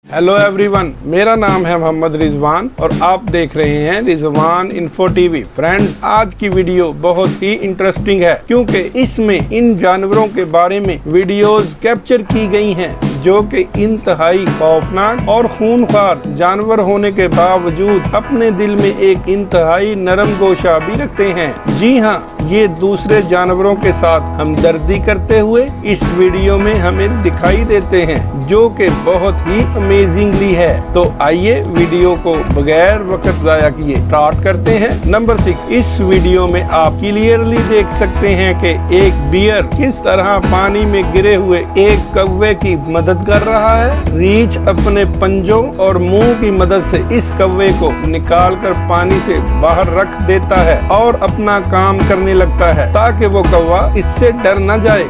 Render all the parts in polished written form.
Hello everyone, मेरा नाम है मोहम्मद रिजवान और आप देख रहे हैं रिजवान इन्फो टीवी। फ्रेंड्स, आज की वीडियो बहुत ही इंटरेस्टिंग है क्योंकि इसमें इन जानवरों के बारे में वीडियोस कैप्चर की गई हैं जो कि इंतहाई खौफनाक और खूनख्वार जानवर होने के बावजूद अपने दिल में एक इंतहाई नरम गोशा भी रखते हैं। जी हाँ, ये दूसरे जानवरों के साथ हमदर्दी करते हुए इस वीडियो में हमें दिखाई देते हैं, जो कि बहुत ही अमेजिंगली है। तो आइए वीडियो को बगैर वक्त जाया किए स्टार्ट करते हैं। नंबर 6, इस वीडियो में आप क्लियरली देख सकते हैं कि एक बियर किस तरह पानी में गिरे हुए एक कौवे की मदद कर रहा है। रीछ अपने पंजों और मुंह की मदद से इस कौवे को निकालकर पानी से बाहर रख देता है और अपना काम करने लगता है ताकि वो कौवा इससे डर न जाए।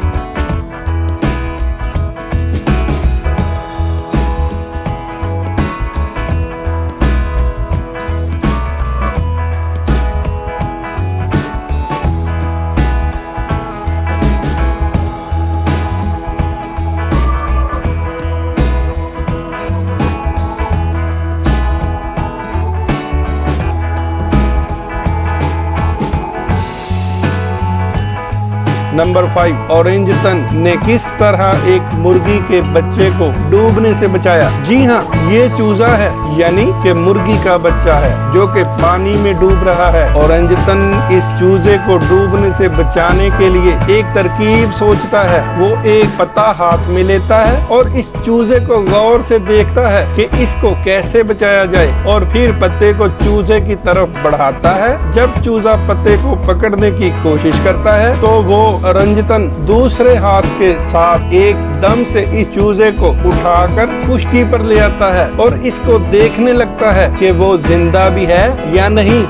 नंबर 5, ओरेंजतन ने किस तरह एक मुर्गी के बच्चे को डूबने से बचाया। जी हाँ, ये चूजा है, यानी कि मुर्गी का बच्चा है जो कि पानी में डूब रहा है। ओरेंजतन इस चूजे को डूबने से बचाने के लिए एक तरकीब सोचता है। वो एक पत्ता हाथ में लेता है और इस चूजे को गौर से देखता है कि इसको कैसे बचाया जाए और फिर पत्ते को चूजे की तरफ बढ़ाता है। जब चूजा पत्ते को पकड़ने की कोशिश करता है तो वो ओरेंजतन दूसरे हाथ के साथ एकदम से इस चूजे को उठाकर कुश्ती पर ले आता है और इसको देखने लगता है कि वो जिंदा भी है या नहीं।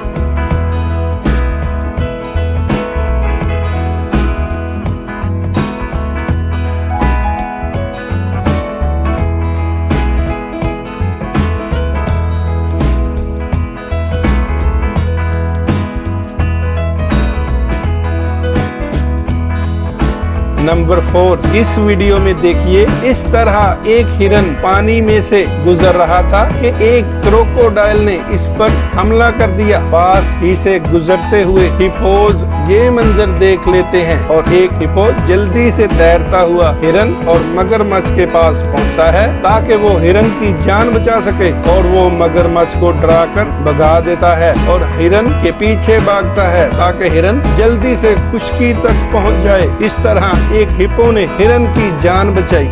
नंबर 4, इस वीडियो में देखिए इस तरह एक हिरन पानी में से गुजर रहा था कि एक क्रोकोडाइल ने इस पर हमला कर दिया। पास ही से गुजरते हुए हिप्पोज ये मंजर देख लेते हैं और एक हिप्पो जल्दी से तैरता हुआ हिरन और मगरमच्छ के पास पहुंचता है ताकि वो हिरन की जान बचा सके और वो मगरमच्छ को डराकर भगा देता है और हिरन के पीछे भागता है ताकि हिरन जल्दी से खुश्की तक पहुंच जाए। इस तरह एक हिप्पो ने हिरन की जान बचाई।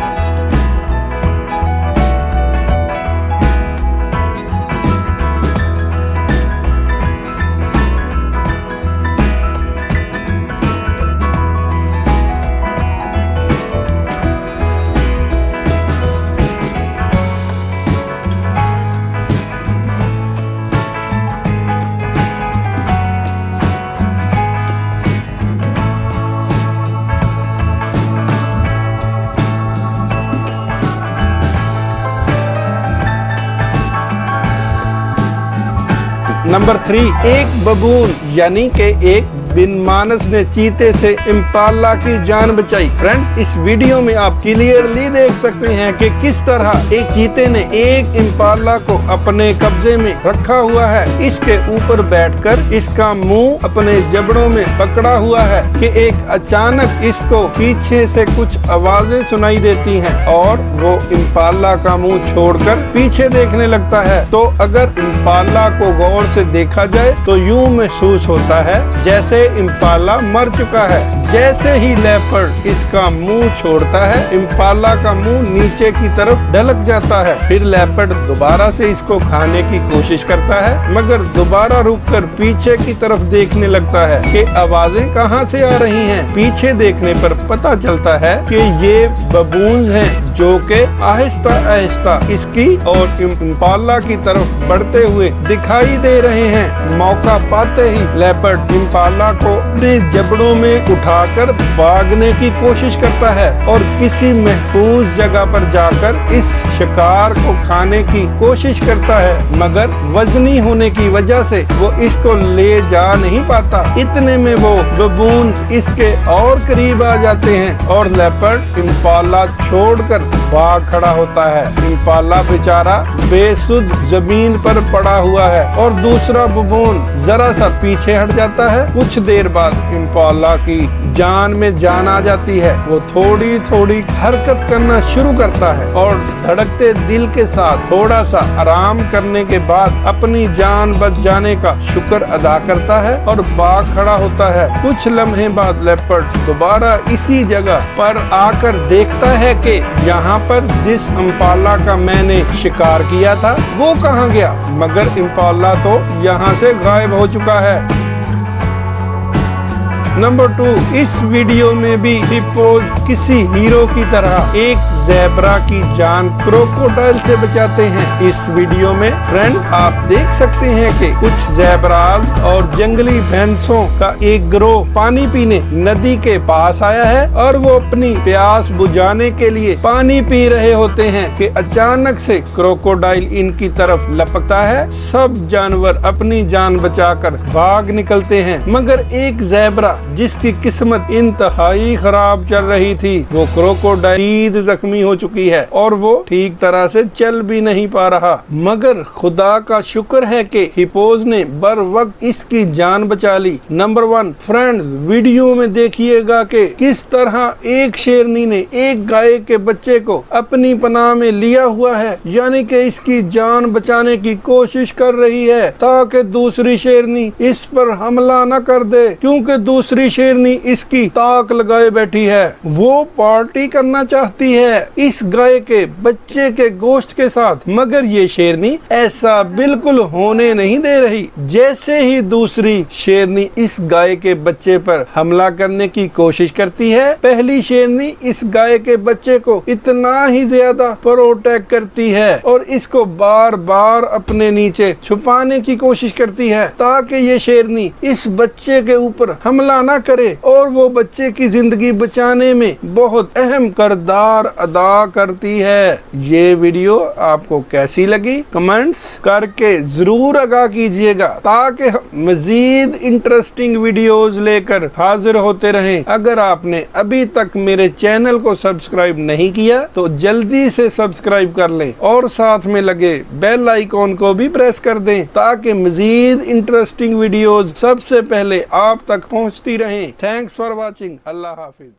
नंबर 3, एक बबून यानी कि एक बिन मानस ने चीते से इम्पाला की जान बचाई। फ्रेंड्स, इस वीडियो में आप क्लियरली देख सकते हैं कि किस तरह एक चीते ने एक इम्पाला को अपने कब्जे में रखा हुआ है। इसके ऊपर बैठकर इसका मुंह अपने जबड़ों में पकड़ा हुआ है कि एक अचानक इसको पीछे से कुछ आवाजें सुनाई देती हैं और वो इम्पाला का मुंह छोड़कर पीछे देखने लगता है। तो अगर इम्पाला को गौर से देखा जाए तो यूं महसूस होता है जैसे इम्पाला मर चुका है। जैसे ही लेपर्ड इसका मुंह छोड़ता है, इम्पाला का मुंह नीचे की तरफ ढलक जाता है। फिर लेपर्ड दोबारा से इसको खाने की कोशिश करता है, मगर दोबारा रुककर पीछे की तरफ देखने लगता है कि आवाजें कहां से आ रही हैं। पीछे देखने पर पता चलता है कि ये बबून्स हैं जो कि आहिस्ता आहिस्ता इसकी और इम्पाला की तरफ बढ़ते हुए दिखाई दे रहे हैं। मौका पाते ही लेपर्ड इम्पाला इम्पाला को अपने जबड़ों में उठाकर भागने की कोशिश करता है और किसी महफूज जगह पर जाकर इस शिकार को खाने की कोशिश करता है, मगर वजनी होने की वजह से वो इसको ले जा नहीं पाता। इतने में वो बबून इसके और करीब आ जाते हैं और लेपर्ड इम्पाला छोड़कर भाग खड़ा होता है। इम्पाला बेचारा बेसुध जमीन पर पड़ा हुआ है और दूसरा बबून जरा सा पीछे हट जाता है। कुछ देर बाद इम्पाला की जान में जान आ जाती है। वो थोड़ी थोड़ी हरकत करना शुरू करता है और धड़कते दिल के साथ थोड़ा सा आराम करने के बाद अपनी जान बच जाने का शुक्र अदा करता है और भाग खड़ा होता है। कुछ लम्हे बाद लेपर्ड दोबारा इसी जगह पर आकर देखता है कि यहाँ पर जिस इम्पाला का मैंने शिकार किया था वो कहाँ गया, मगर इम्पाला तो यहाँ से गायब हो चुका है। नंबर 2, इस वीडियो में भी हिप्पोज किसी हीरो की तरह एक ज़ेब्रा की जान क्रोकोडाइल से बचाते हैं। इस वीडियो में फ्रेंड आप देख सकते हैं कि कुछ ज़ेब्राज और जंगली भैंसों का एक गिरोह पानी पीने नदी के पास आया है और वो अपनी प्यास बुझाने के लिए पानी पी रहे होते हैं कि अचानक से क्रोकोडाइल इनकी तरफ लपकता है। सब जानवर अपनी जान बचाकर भाग निकलते हैं, मगर एक ज़ेब्रा जिसकी किस्मत इंतहाई खराब चल रही थी, वो क्रोकोडाइल जख्मी हो चुकी है और वो ठीक तरह से चल भी नहीं पा रहा। मगर खुदा का शुक्र है कि हिप्पोज ने बर वक्त इसकी जान बचा ली। नंबर 1 फ्रेंड्स, वीडियो में देखिएगा कि किस तरह एक शेरनी ने एक गाय के बच्चे को अपनी पनाह में लिया हुआ है, यानी कि इसकी जान बचाने की कोशिश कर रही है ताकि दूसरी शेरनी इस पर हमला न कर दे, क्योंकि दूसरी शेरनी इसकी ताक लगाए बैठी है। वो पार्टी करना चाहती है इस गाय के बच्चे के गोश्त के साथ, मगर ये शेरनी ऐसा बिल्कुल होने नहीं दे रही। जैसे ही दूसरी शेरनी इस गाय के बच्चे पर हमला करने की कोशिश करती है, पहली शेरनी इस गाय के बच्चे को इतना ही ज्यादा प्रोटेक्ट करती है और इसको बार बार अपने नीचे छुपाने की कोशिश करती है ताकि ये शेरनी इस बच्चे के ऊपर हमला ना करे और वो बच्चे की जिंदगी बचाने में बहुत अहम किरदार अदा करती है। ये वीडियो आपको कैसी लगी कमेंट्स करके जरूर आगाह कीजिएगा ताकि मजीद इंटरेस्टिंग वीडियोस लेकर हाजिर होते रहें। अगर आपने अभी तक मेरे चैनल को सब्सक्राइब नहीं किया तो जल्दी से सब्सक्राइब कर लें और साथ में लगे बेल आइकॉन को भी प्रेस कर दें ताकि मजीद इंटरेस्टिंग वीडियोस सबसे पहले आप तक पहुंचती रहें। Thanks for watching. Allah Hafiz.